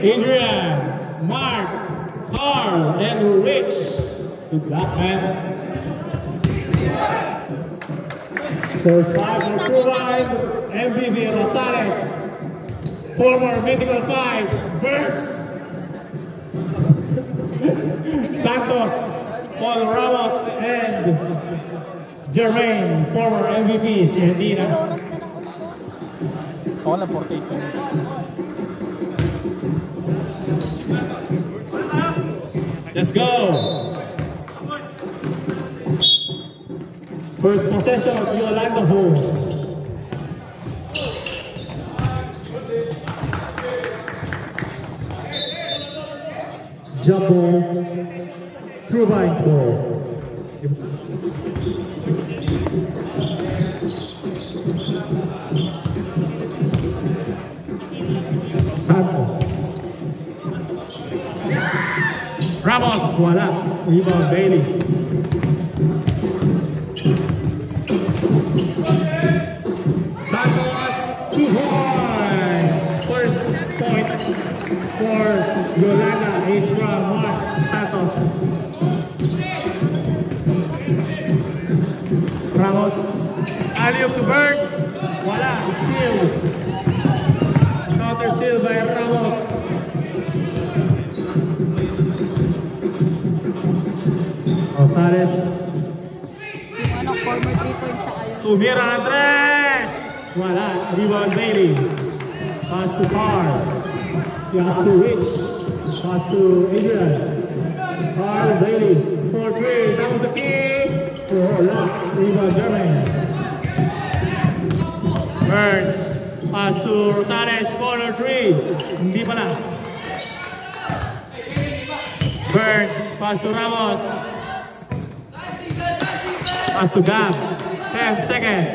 Adrian, Mark, Carl, and Rich to Blackman. First 5 for Crewline, MVP Rosales. Former Mythical 5, Burns. Santos, Paul Ramos, and Jermaine, former MVPs. Hindi na. Ako lang 48. Let's go! First possession of Yolanda Holmes. Jump ball, Crewline's ball. Santos. Ramos, wala. Rebound Bailey. Santos, 2 points. First point for Yolanda is from Mark Santos. Ramos, alley-oop to Burns. Wala, steal. Counter steal by Ramos. Rosales. Ano, former 3 points sa kayo. Tumira Andres. Wala, rebound Bailey. Pass to Carl. Pass to Rich. Pass to Adrian. Carl, Bailey. 4-3. That was the key. Wala, rebound Jermaine. Burns. Pass to Rosales. Corner 3. Hindi pala. Burns. Pass to Ramos. Pass to Gab. 10 seconds.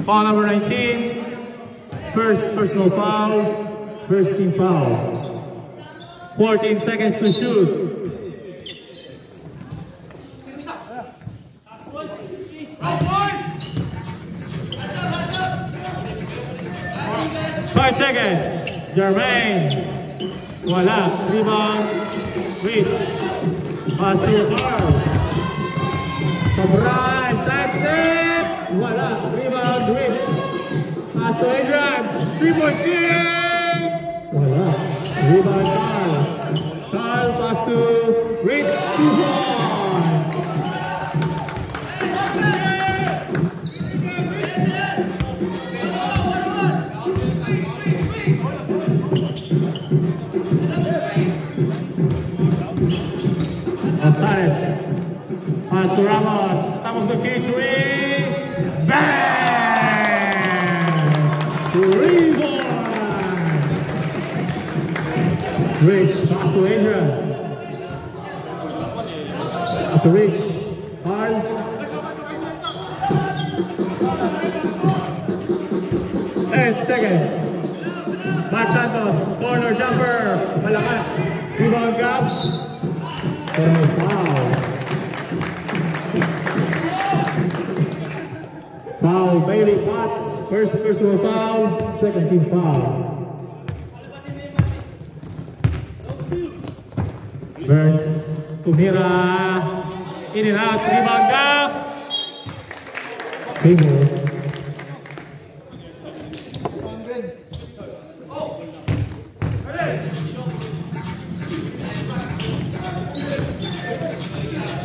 Foul number 19. First personal foul. First team foul. 14 seconds to shoot. Five seconds. Jermaine. Wala. Rebound. Rich. Pass to Carl. Sobran. Side step. Wala. Rebound. Rich. Pass to Adrian. 3-point kick. Wala. Rebound Carl. Carl pass to Rich. 2 points. Rosales. Pass to Ramos. Top of the key. 3. Bang! 3 points. Rich. Pass to Adrian. Pass to Rich. Carl. Seconds. Mark Santos. Corner jumper. Malakas. Rebound grab. Foul. Foul, Bailey Potts. First personal foul, second team foul. Burns, tumira, in and out, rebound gap. Single.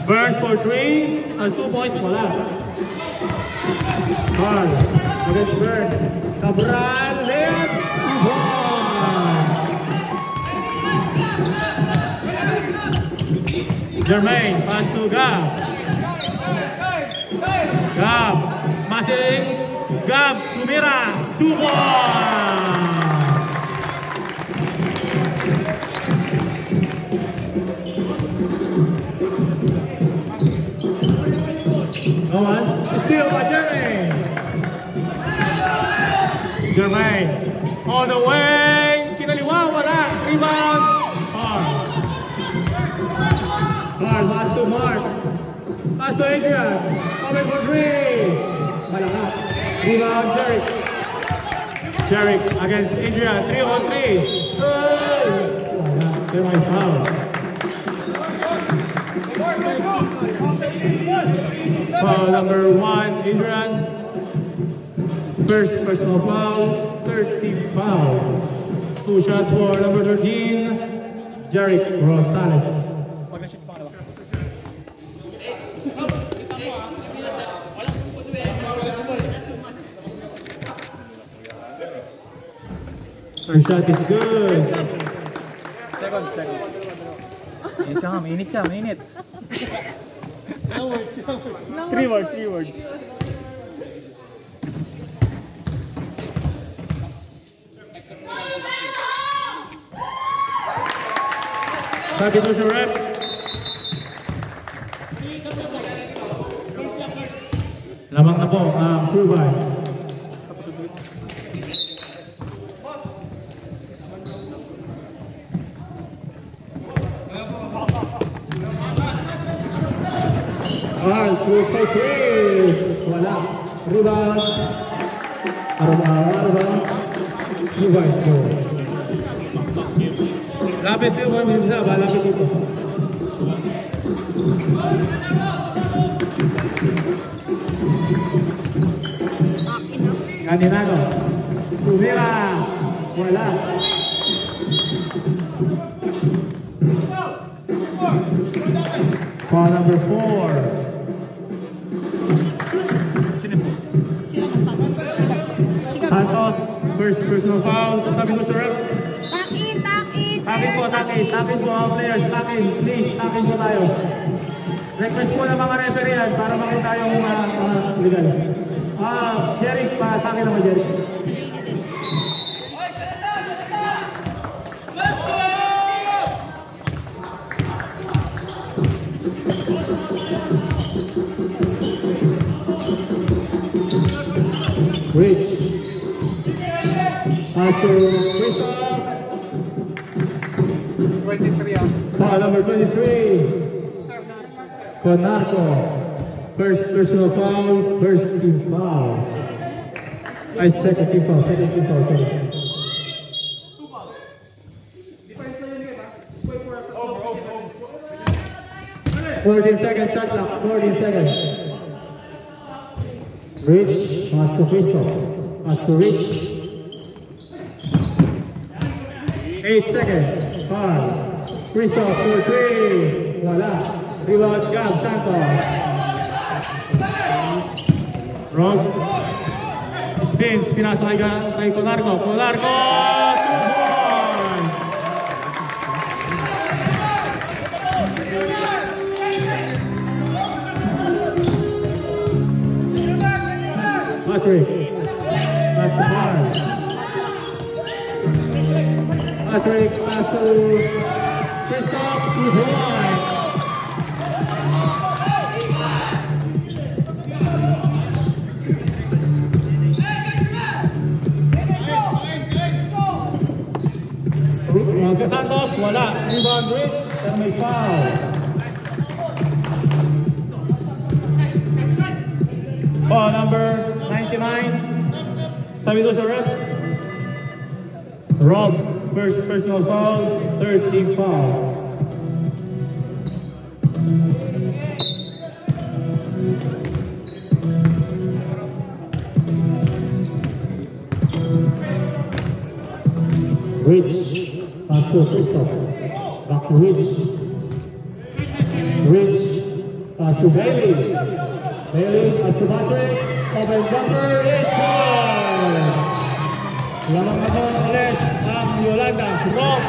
Burns for 3, and 2 points wala. Carl, against Burns. Cabral, layup, 2 points. Jermaine, pass to Gab. Gab, Masing, Gab, tumira, 2 points. Go on. Steal by Jermaine. Jermaine. All the way. Kinaliwa. Wala. Rebound. Carl. Carl. Pass to Mark. Pass to Adrian. Coming for 3. Malakas. Rebound, Jerick. Jerick against Adrian. 3-on-3. They might foul. Foul number 1, Adrian. First personal foul, 30 foul. 2 shots for number 13, Jerick Rosales. First shot is good. Second. Mainit ka, mainit. No words. 3 words. Substitution rep. Lamang na po ang crew buys. Wala. Rebound. Arabang. Crew buys go. Lapit yung mga minsan, malapit ito. Ganinano. Tumira. Wala. Foul number 4. Santos, first personal foul. Sasabi ko sa rep. Takin po ang players, please, takin po tayo. Request po ng mga referee yan para makita yung legal. Jerick, takin naman Jerick. Rich. Pass to Christoph. 23 Foul number 23. Conarco. First personal foul, first team foul. Second team foul. 14 seconds, shot clock, 14 seconds. Rich, pass to Christoph. Pass to Rich. 8 seconds. 5. Christoph for 3. Wala. Rebound Gab Santos. Rob. Spins. Pinasa kay Conarco. 2 points. Patrick. Pass to Barnes. Patrick, pass to Christoph, 2 points. Santos, wala. Rebound Rich, and may foul. Foul number 99. Sabi doon sa ref. Rob. First personal foul, third team foul. Rich, pass to Christoph. Back to Rich. Rich, pass to Bailey. Bailey, pass to Patrick. Open jumper is good. Lamang na po ulit ang Yolanda. Rob.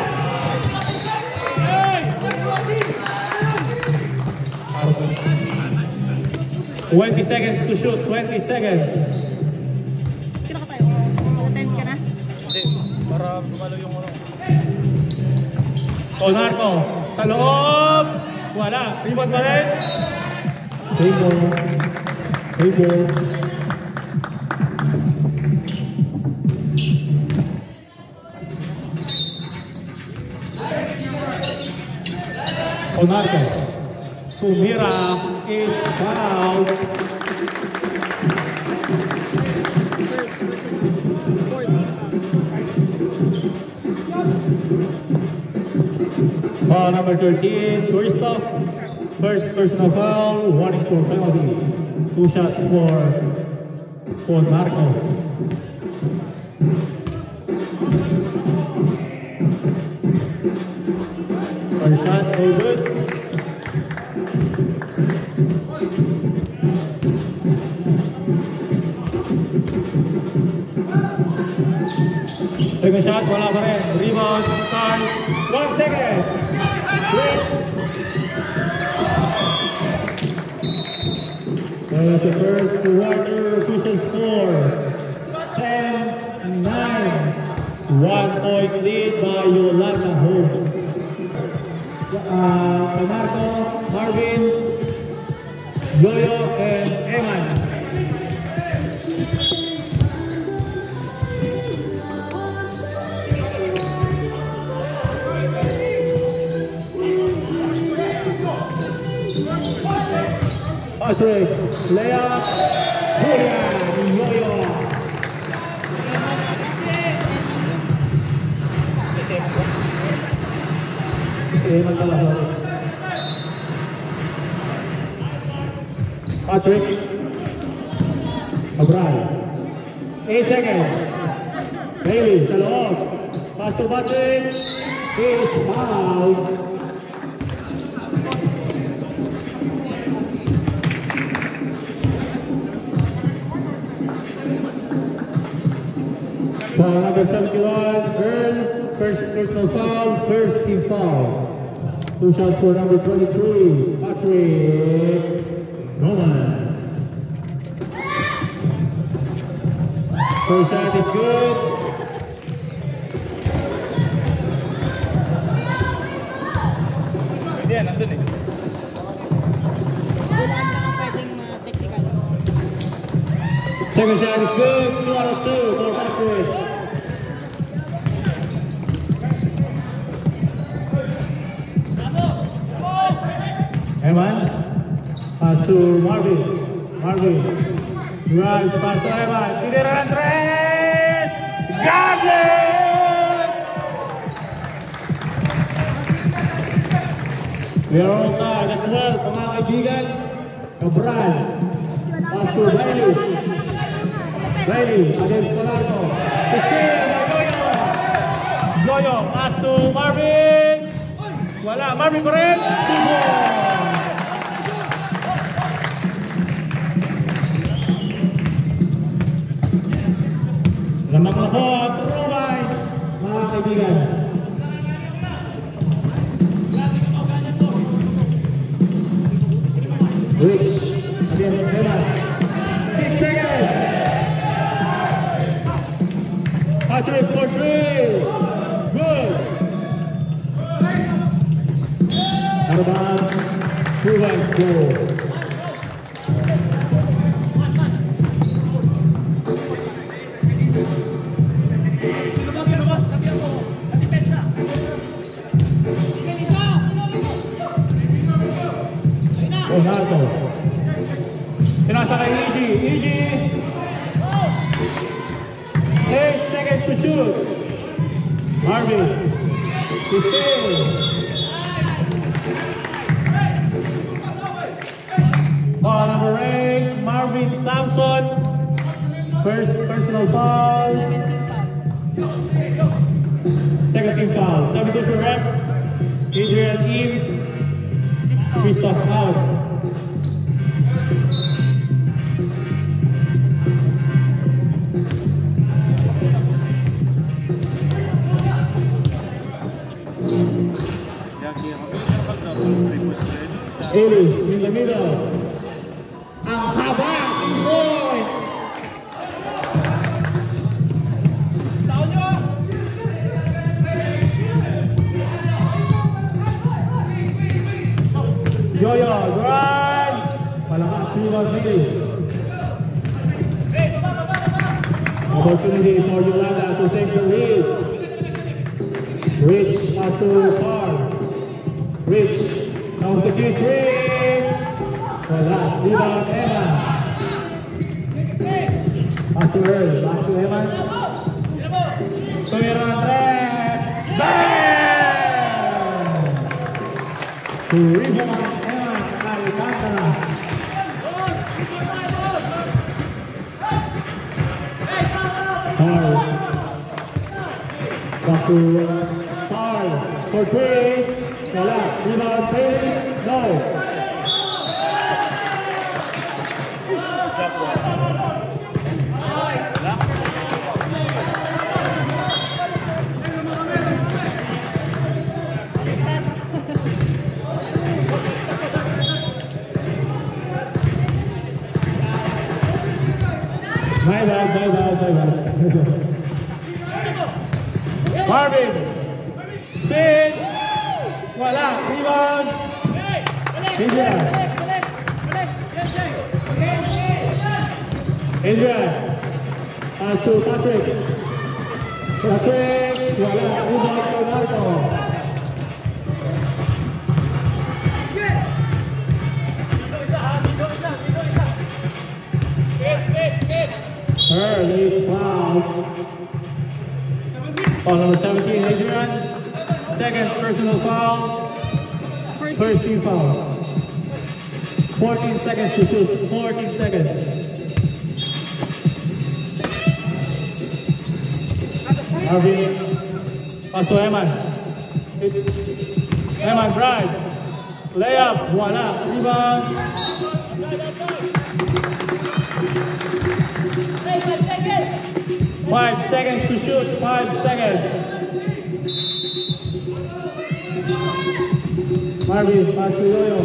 20 seconds to shoot. 20 seconds. Kina ka tayo? Tense ka na? Hindi, para gumalo yung ano. Conarco. Sa loob. Wala. Rebound pa rin. Save ball. Conarco. Tumira is fouled. Foul number 13, Christoph. First personal foul, warning for penalty. 2 shots for Marco. First shot, all good. Second shot, wala pa rin. Rebound, time, 1 second. Great. That's the first quarter official score. 10-9. 1 point lead by Yolanda Holmes. Marco, Marvin, Yoyo, and Eman. Patrick, Leah, Julia, Yoyo. Patrick, O'Brien. 8 seconds. Bailey, sa loob. Pass to Patrick. It's foul. Foul number 71, Earl, first personal foul, first team foul. 2 shots for number 23, Patrick Roman. First shot is good. Pwede yan, nandun eh. Wala na pwedeng technical. Second shot is good. 2 out of 2 for Patrick. Eman, pass to Marvin. Marvin drives pass to Eman. Tiniran tres. Godless. We are all tied at 12, mga kaibigan. Cabral, pass to Bailey. Bailey against Polarco. Christine, Yoyo. Yoyo, pass to Marvin. Wala, Marvin pa rin. Lamang na po ang True Bites, mga kaibigan. Rich, against Eman. 6 seconds. Patrick for 3. Good. Advance. True Bites goal. Ronaldo. Pinasa kay Iji. Iji. 8 seconds to shoot. Marvin. Christine. Foul number 8. Marvin Samson. First personal foul. Second team foul. Substitution rep. Adrian Eve. Christoph out. Eli in the middle. Ang haba points. Yoyo drives. Malakas si Eli. Opportunity for Yolanda to take the lead. Rich pass to Carl. Rich. Now the key 3. Wala. Rebound Eman. Pass to Earl. Back to Eman. Tumira Andres. Bang! To rebound, Evan Alcantara. Foul. Back to foul. For three. Wala. Rebound, three. No. My bad. Marvin. Spin. Wala. Rebound. Adrian. Pass to Patrick. Wala. Rebound. Ronaldo. Early foul. Foul number 17, Adrian. Second personal foul. First team foul. 14 seconds to shoot. 14 seconds. Marvin. Pass to Eman. Eman drives. Layup. Voila. Rebound. 5 seconds to shoot. 5 seconds. Marvin, pass to Yoyo.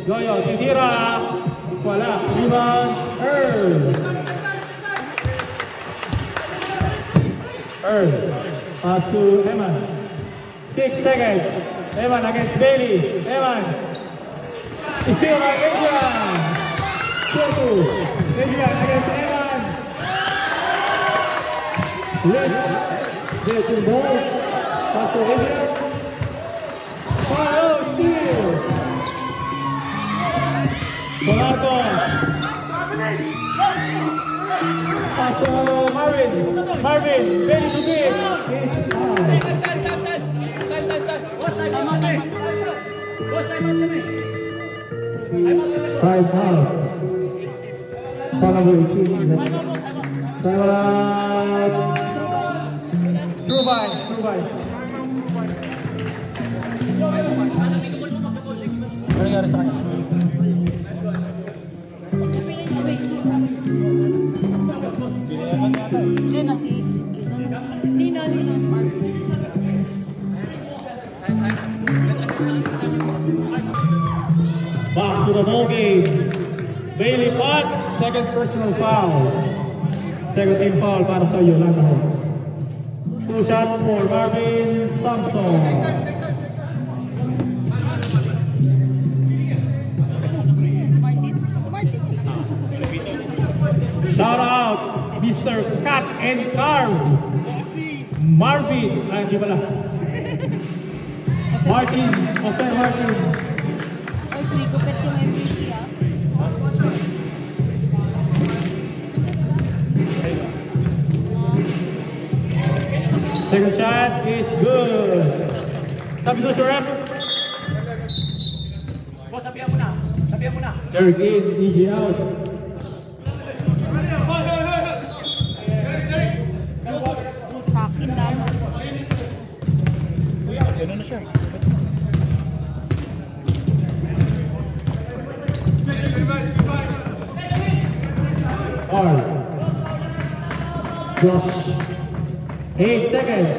Yoyo, titira. Wala. Rebound. Earl. Pass to Eman. 6 seconds. Eman against Bailey. Eman. Still by Adrian. 2-2. Adrian against Eman. There's the ball. Pass to Adrian. Follow, steal. Polanco. Pass to Marvin. Marvin, ready to give. He's out. Five out. Follow 18. Seven. True by. Ano nangyari sa kanya? Hindi na si... Nino. Back to the ball game. Bailey Potts, second personal foul. Second team foul para sa Yolanda Hawks. 2 shots for Marvin Samson. Shout out Mr. Cat and Carve. Marvin, di pala. Martin, Jose Martin. Ay, trigopet yung MVP ah. Second shot is good. Sabi ko, sir. Boss, sabihan mo na. Serve in, EG out. Sakin lang. Ano na siya? All. Josh. 8 seconds.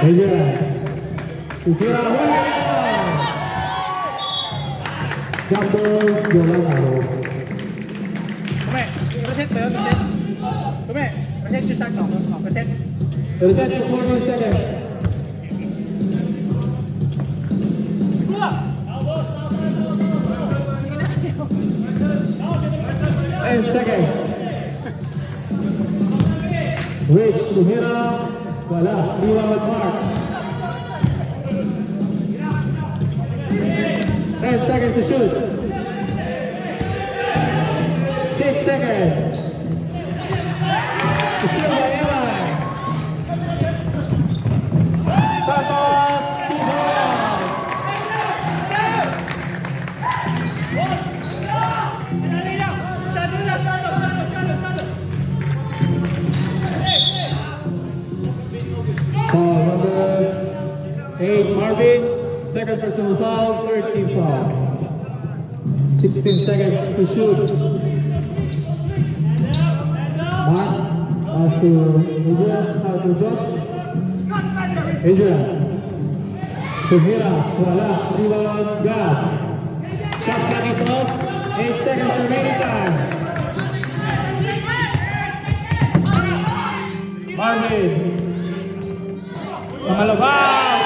Adrian. Tutira huli. Jumbo Yolanda. Reset ba yun? Reset yung start mo. Reset. Reset to 14 seconds. 10 seconds. Rich, tumira. Wala. Rebound mark. 10 seconds to shoot. 6 seconds. Still by Evan. Santos, 2 balls. 8 Marvin, second personal foul, third team foul. 16 seconds to shoot. Mark, pass to Adrian, pass to Josh. Adrian. Tumira, wala, rebound, Gab. Shot clock is off, 8 seconds remaining time. Marvin. Pangalabaw!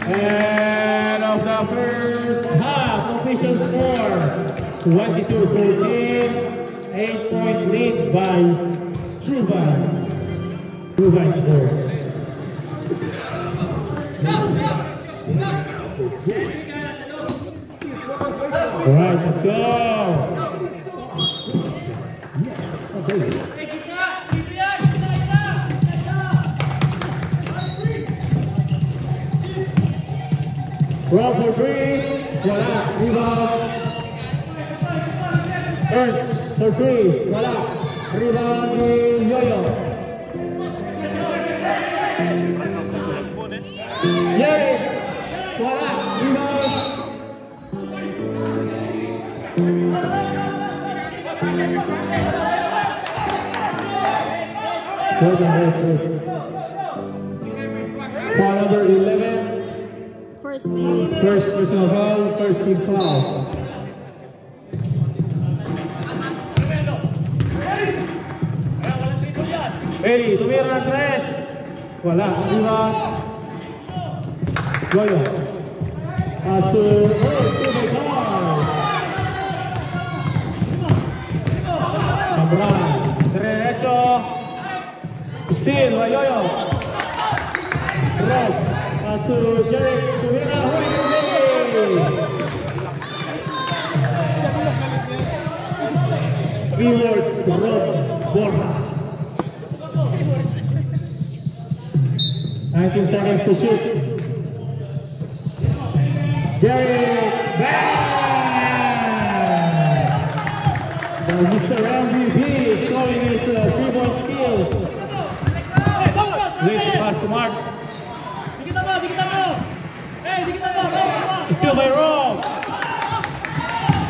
And of the first half, official score, 22-14, 8-point lead by True Vines. True Vines score. All right, let's go. Roll for three, wala, rebound. Ernst for three, wala, rebound ni Yoyo. Yeri, wala, rebound. Foul number 11. First personal foul, first team foul. Eli, tumira ng tres. Wala, rebound. Goyo. Pass to my car. Cabral, derecho. Steal, Yoyo. Rob. Pass to Jerry, tumira, Rewards, Rob, Borja. 19 seconds to shoot. Jerry, bang! The Mr. MVP showing his 3-point skills. Rich pass to Mark. Still by Rob.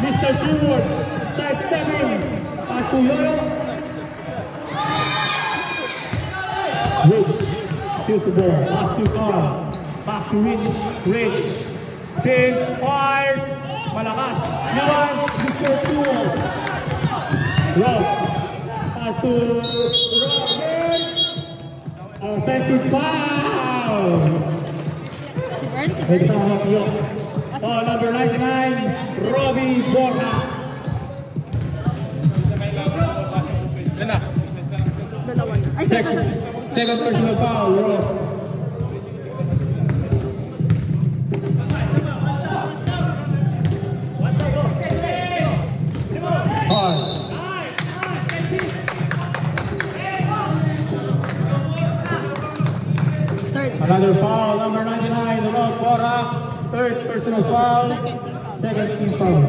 Mr. Rewards, sidestepping. Pass to Yoyo. Rich, steals the ball. Pass to Carl. Back to Rich. Rich spins, fires. Malakas. Naman, Mr. Rewards. Rob. Pass to Rob. Offensive foul. Foul number 99, Robbie Borja. Second personal foul, Rob. Another foul, number 99, Rob Borja. Third personal foul, second team foul.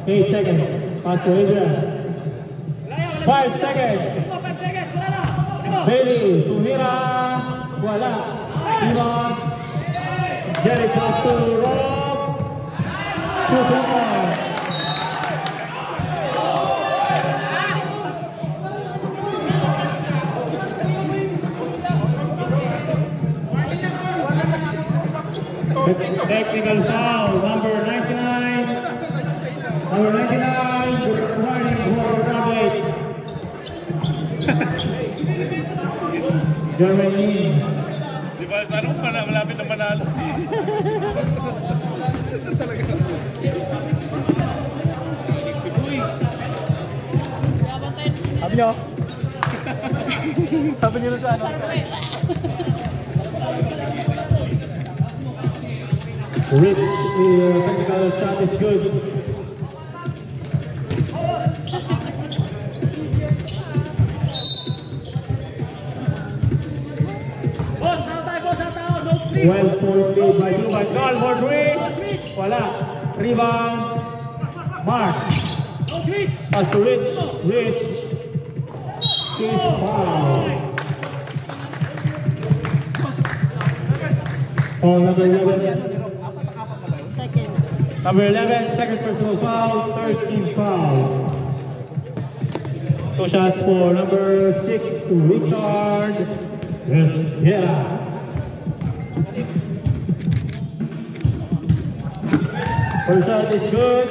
8 seconds. Pass to Adrian. 5 seconds. Bailey, tumira. Wala. Ivan. Jerry pass to Rob. 2 points. Technical foul, number 99. Number 99, warning for graduate. Germany. Di ba, sana kung malapit na manalo. Sabi niyo? Sabi niyo na sa ano? Rich, technical shot is good. Well, 4 by 2 by Carl for 3. Wala. Rebound. Mark. Pass to Rich. Rich. Is foul. Foul number 11. Second. Number 11, second personal foul, 13th foul. 2 shots for number 6, Richard Esguerra. First shot is good.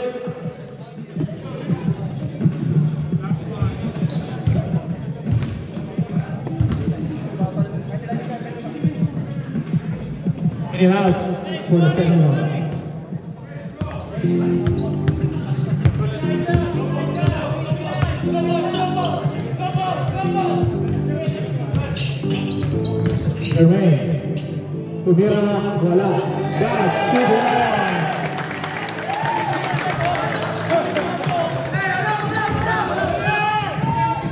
In and out for the second one. Jermaine, Kumira, wala. Back to the line.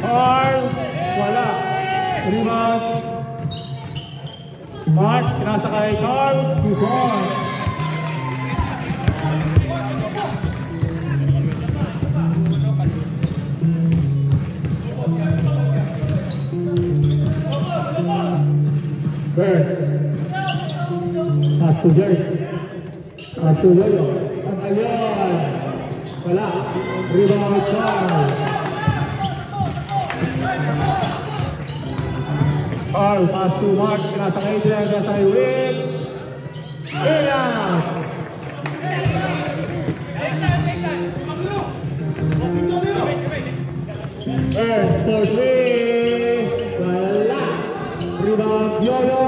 Carl, wala. Rebound. Mark, pinasa kay Carl. 2 points. Burns. Pass to Jerry. Pass to Yoyo. At ayun. Wala. Rebound Carl. Carl, pass to Mark. Pinasa kay Adrian. Pinasa kay Rich. Ilan. Burns for 3. Wala. Rebound Yoyo.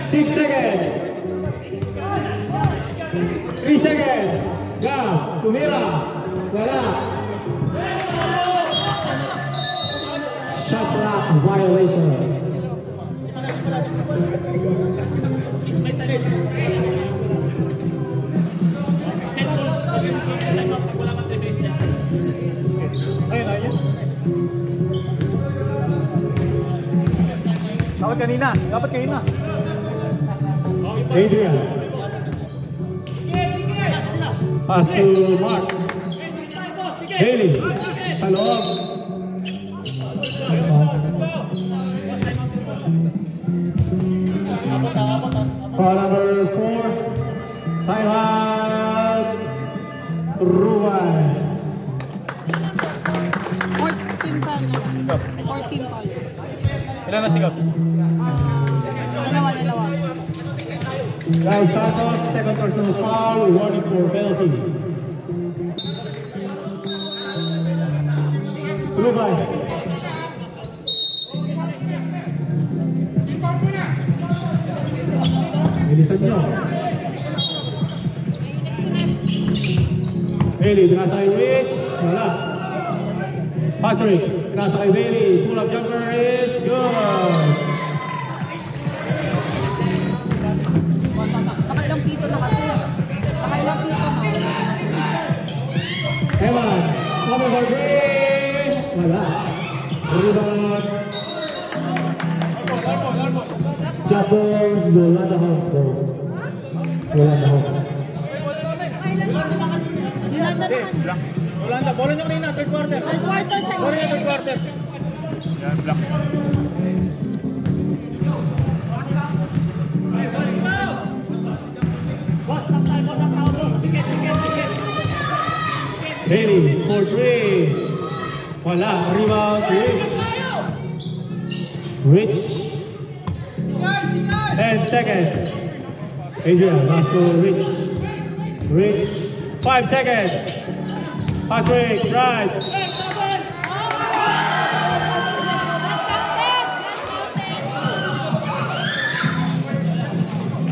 6 seconds. 3 seconds. Gab, Kumira. Wala. Shot clock violation. Dapat kanina. Dapat kanina. Adrian. Pass to Mark. Bailey. Sa loob. Foul number 4. Time out. Ruiz. 14 foul na. 14 foul. Ilan na sigap? Dalawa. Guys Santos, second personal foul, warning for penalty. Ruiz. Bilisan nyo. Bailey, pinasa kay Rich. Wala. Patrick, pinasa kay Bailey. Pull up jumper is good. Nakailang pito na kasi. Nakailang pito na. Evan, over for three. Wala. Rebound. Japon, Yolanda Hawks bro. Yolanda Hawks. Yolanda naman. Yolanda, bola nyo kanina, third quarter. Third quarter sa Bola nyo inyo. third quarter. Yan, black. Bailey, for three. Wala. Rebound, Rich. 10 seconds. Adrian, last to Rich. Rich. 5 seconds. Patrick, right.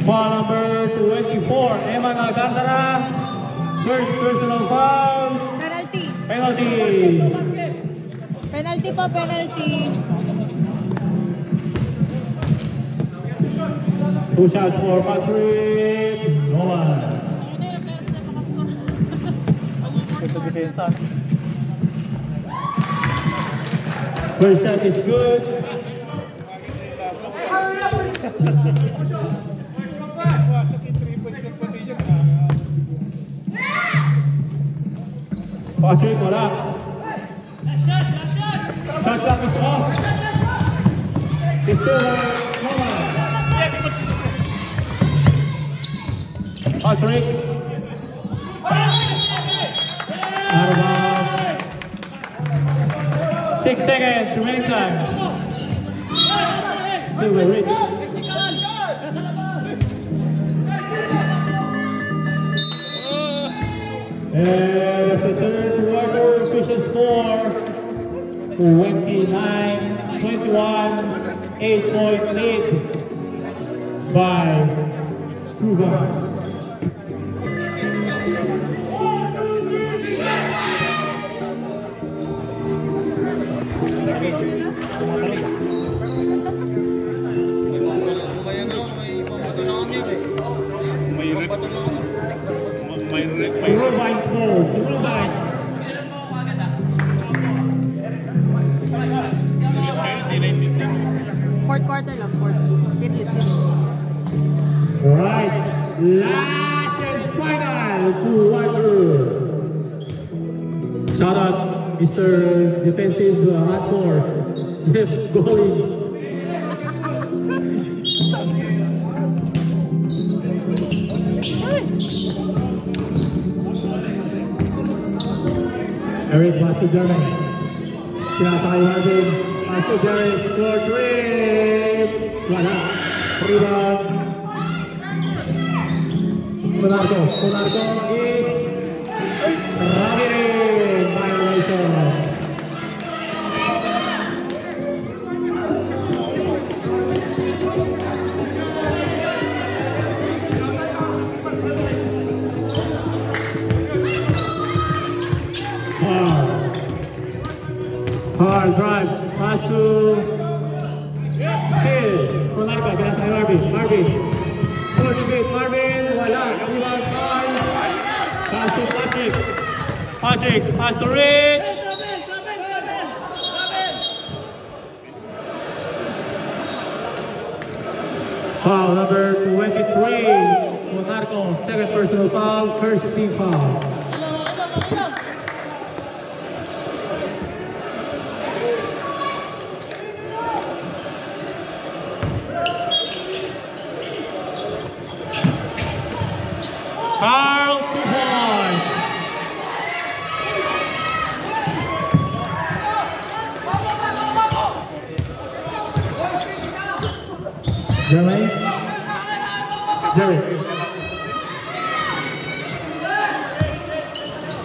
Foul number 24, Eman Alcantara. First personal foul. Penalty. Penalty. Penalty po, penalty. 2 shots for Patrick. No one. Ito depensa. First shot is good. Patrick, wala. Shot clock is off. It's still Nolan. Patrick. Out of bounds. 6 seconds remaining time. Still with Rich. And the third quarter official score 29-21, 8.8 by 2 guys. Provides goal, provides. Fourth quarter lang, fourth. Period. Alright, last and final 2-1. Shout out Mr. Defensive Hardcore, Jeff Goalie. Eric pass to Jeremy. Pinasakay Marvin. Pass to Jeremy for 3. Wala. Rebound. Monarco is Ramirez. Violation. Hard drives, pass to Still, Monarca, pinasakay Marvin. Score to beat Marvin, wala. Rebound, pass to Patrick, pass to Rich. Foul number 23, Monarco, second personal foul, first team foul. Carl, 2 points.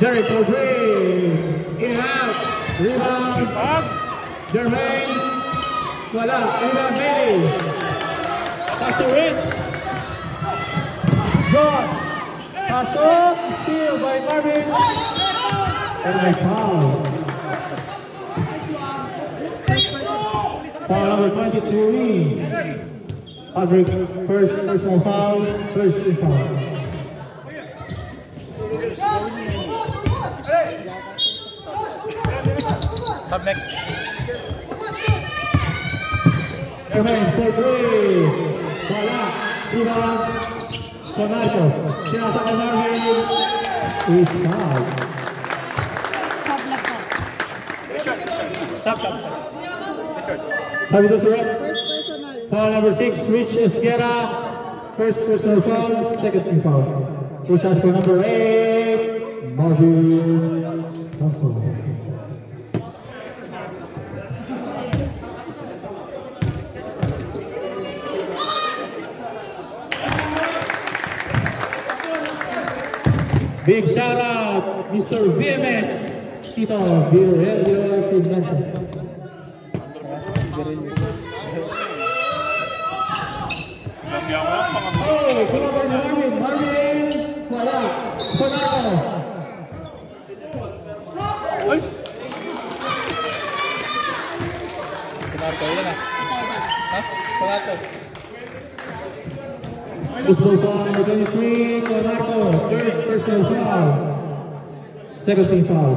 Jeremy for 3. In and out. Rebound. Jermaine. Wala. Rebound Bailey. Pass to Rich. Josh. Pass off. Steal by Marvin. And a foul. Foul number 23. Patrick, first personal foul, first team foul. Up next. Jermaine for 3. Wala. Rebound. Monarco. Sinasakay Marvin. Is foul. Sub. Sabi to Surat. First personal. Foul number 6, Rich Esguerra. First personal foul, second team foul. Push us for number 8, Marvin Thompson. Big shout out, Mr. VMS, Tito Virelio in Manchester. Oh, kalaban Marvin, wala, Monarco. Monarco, yun na. Ha? Monarco. Personal foul number 23, Monarco, third personal foul, second team foul.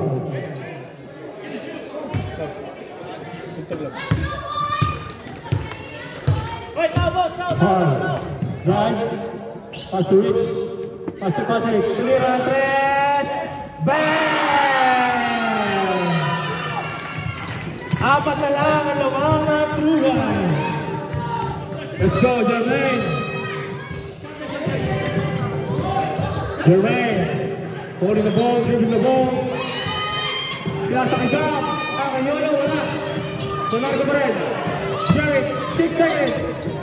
Hard, drives, pass to Rich, pass to Patrick, clear on 3, bang! Apat na lang ang lamang ng True Guys. Let's go, Jermaine. Jermaine. Holding the ball, dribbling the ball. Sinasakigap. Yolo, wala. Tumargo pa rin. Jeric, 6 seconds.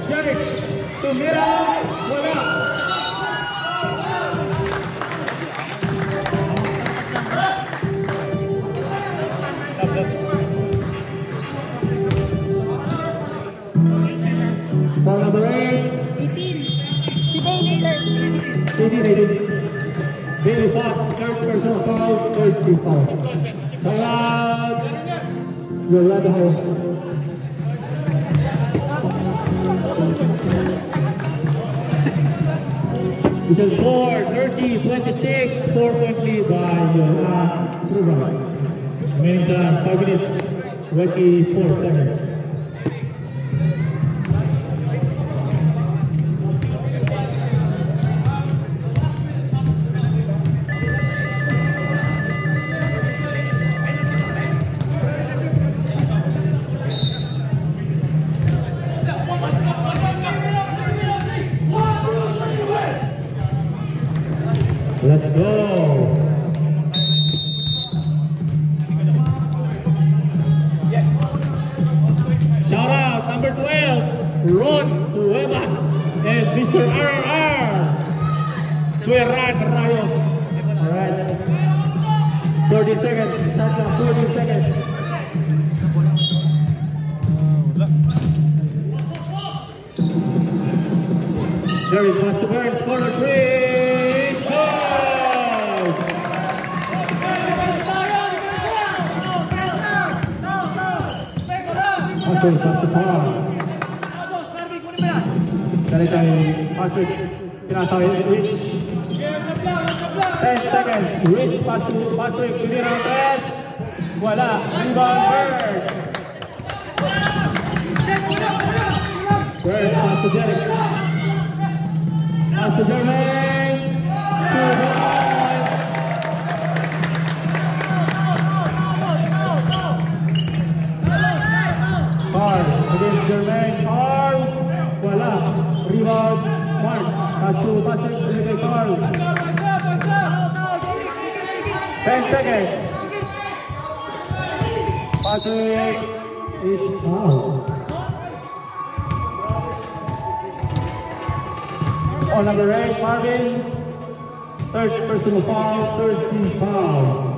Jeric, tumira. Wala. Ball number 8. 18. Si Bailey, 18. Bailey Fox, third personal foul, third team foul. Time out. Yolanda Holmes. We shall score 30-26, 4-point lead by True Guys. Remaining time 5 minutes, 24 seconds. Let's go. Shout out number 12, Ron Cuevas and Mr. RRR. Cueran Rayos. All right. 14 seconds. Shot clock, 14 seconds. Jerry wants to burn, corner 3. Patrick, pass the ball. Dari kay Patrick, pinasa Rich. 10 seconds. Rich pass to Patrick. Pinira ang press. Wala. Rebound Bird. Bird pass to Jeric. Pass to Jermaine. 2 points. Carl against Jermaine. Carl. Wala. Rebound. Mark. Pass to Patrick. Pinira kay Carl. 10 seconds. Patrick is out. On number 8, Marvin. Third personal foul, third team foul.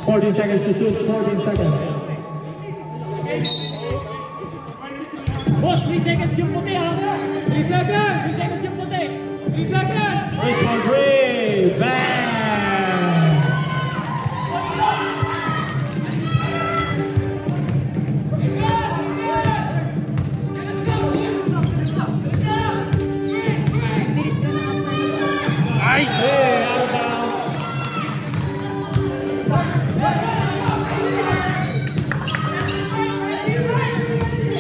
14 seconds to shoot, 14 seconds. Boss, 3 seconds yung puti ha. 3 seconds! 3 seconds yung puti. 3 seconds! Rich for 3. Bang! Hey, out of bounds.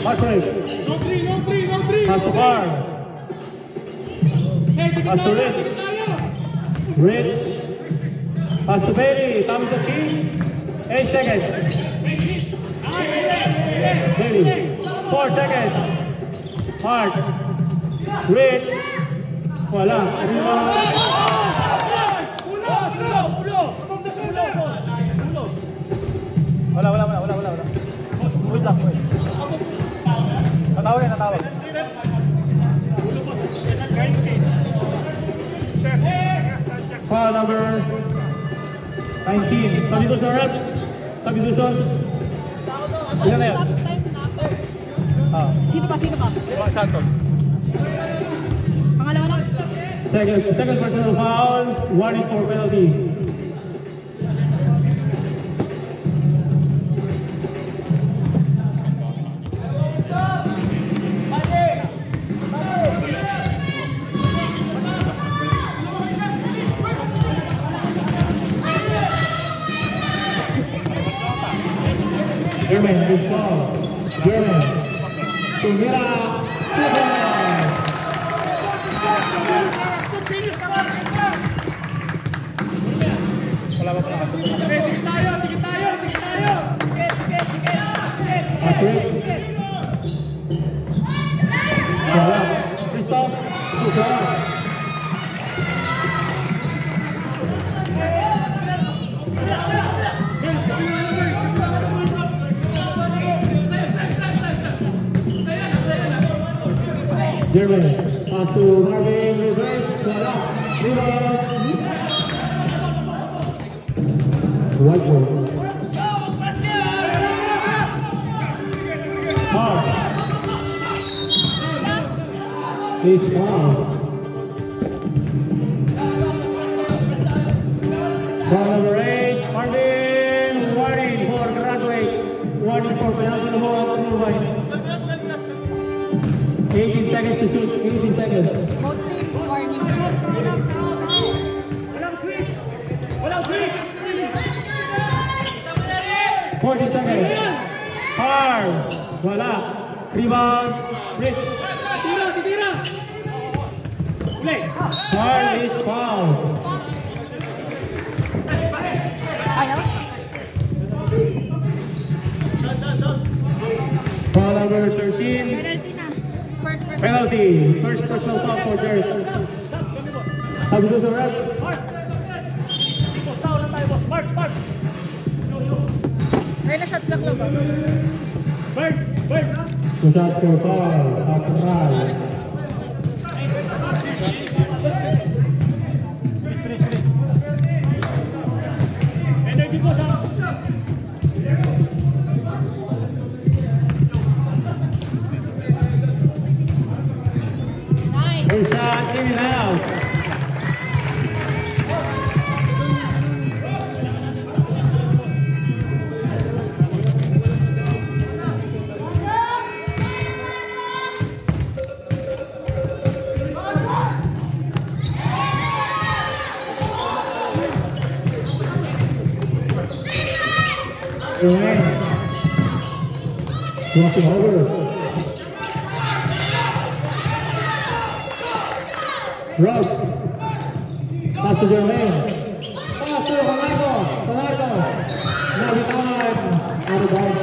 Patrick. No 3, no 3, no 3. Pass to Bar. Pass to Rich. Rich. Pass to Bailey. Time to key. 8 seconds. Bailey. 4 seconds. Mark. Rich. Wala. Wala. Wait lang. Natawag. Foul number 19. Substitution rep. Substitution. Ilan na yan? Sino pa? Santos. Pangalawa na? Second personal foul. Warning for penalty. Jermaine is foul. Jermaine. Tumira. Wala pa pala. Tigit tayo. Jeremy. Pass to Marvin. Reverse. Wala. Rebound. White ball. Hard. He's foul. Foul number 8. Marvin. Warning for graduate. Warning for penalty the ball. 2 points. 18 seconds to shoot. 18 seconds. Both teams warning. 40 seconds. Hard. Wala. Rebound. Rich. Tira. Play. Hard is foul. Ayaw? Foul number 13. Penalty na. First. Penalty. First personal foul for Dirt. Substitute ref. March. Ay, na-shot block lang ba? Birds. 2 shots for foul. After foul. Energy po sa... Nice. First shot in and out. Crossing over. Rock. Pass to Jermaine. Pass to Camargo. Now the time. Out of bounds.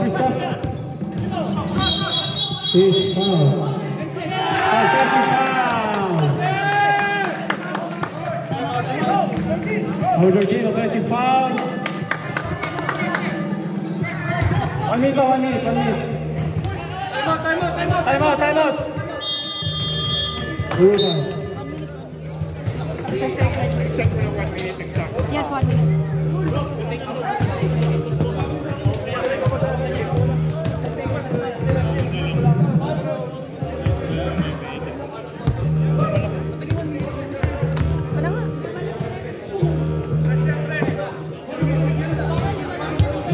Christoph. Is foul. Offensive foul. Number 13, offensive foul. 1 minute. Time out. Yes, 1 minute.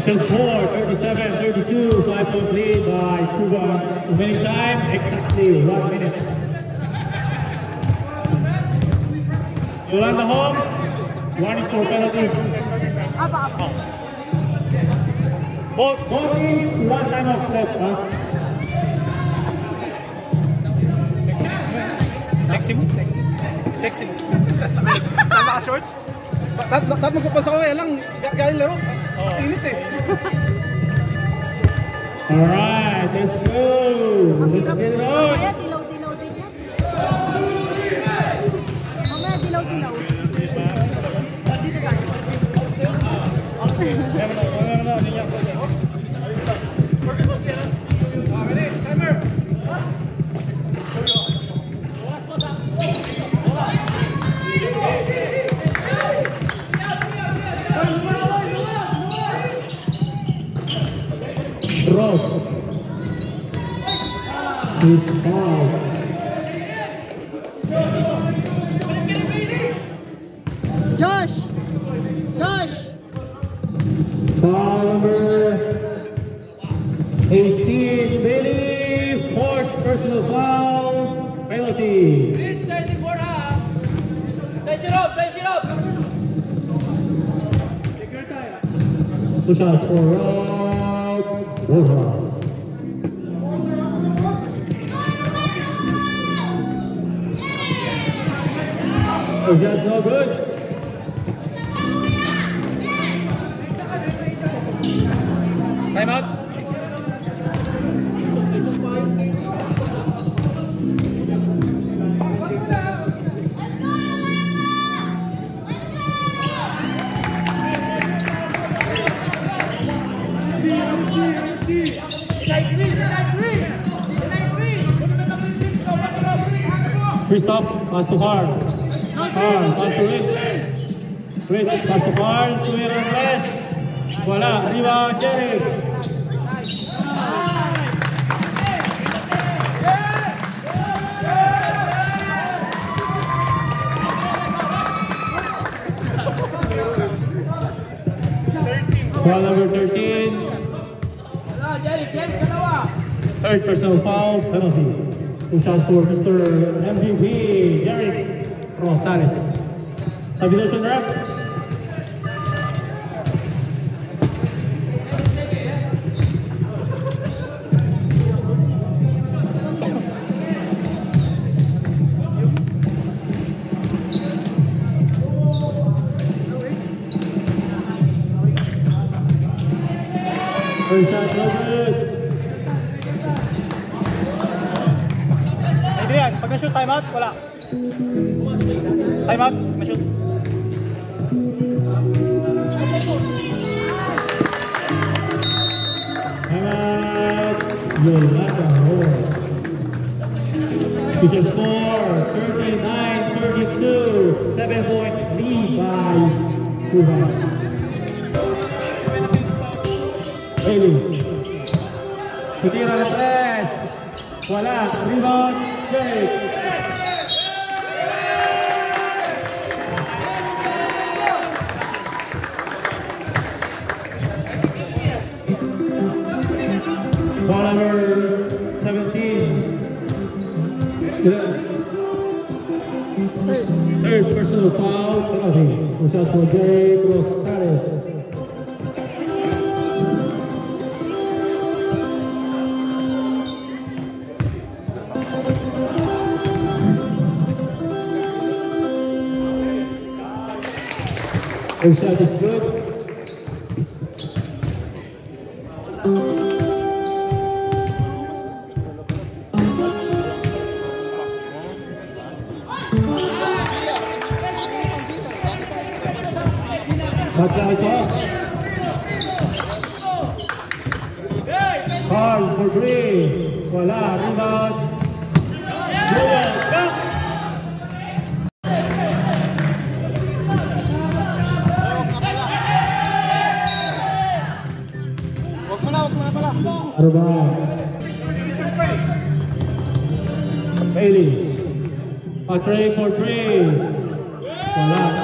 Score 37-32, 5-point lead by Cubans. Remaining time exactly 1 minute. Yolanda Holmes, 1 for penalty. Aba. Both teams, 1 time off left. Sexy mo. Naka-shorts? Lahat magpapansa ko lang, gaya laro. Init eh. Alright, let's go. Let's get it on. Mamaya, dilaw din yan. Mamaya, dilaw. Ross. He's foul. Josh. Foul number 18, Bailey. 4th personal foul. Penalty. Please, size it up. 2 shots for Rock. Over. Oh, that's no good. Time out. Christoph, pass to Carl. Carl, pass to Rich. Rich, pass to Carl, to Hernandez. Wala, rebound, Jeric. Foul number 13. Third personal foul, penalty. 2 shots for Mr. MVP, Jeric Rosales. Substitution rep. First shot, no good. Adrian, pag na-shoot, time out, wala. Time out, ma-shoot. Time out. Yolanda Horse. She can score 39-32. 7-point lead by Cubas. Bailey. Tutira ng press. Wala. Rebound. Jeric. Foul number 17. Third personal foul. Penalty. 2 shots for Jeric Rosales. First shot is good. Shot clock is off. Carl for 3. Wala. Rebound. Joel. Back. Arabas. Bailey. A tray for 3. Wala.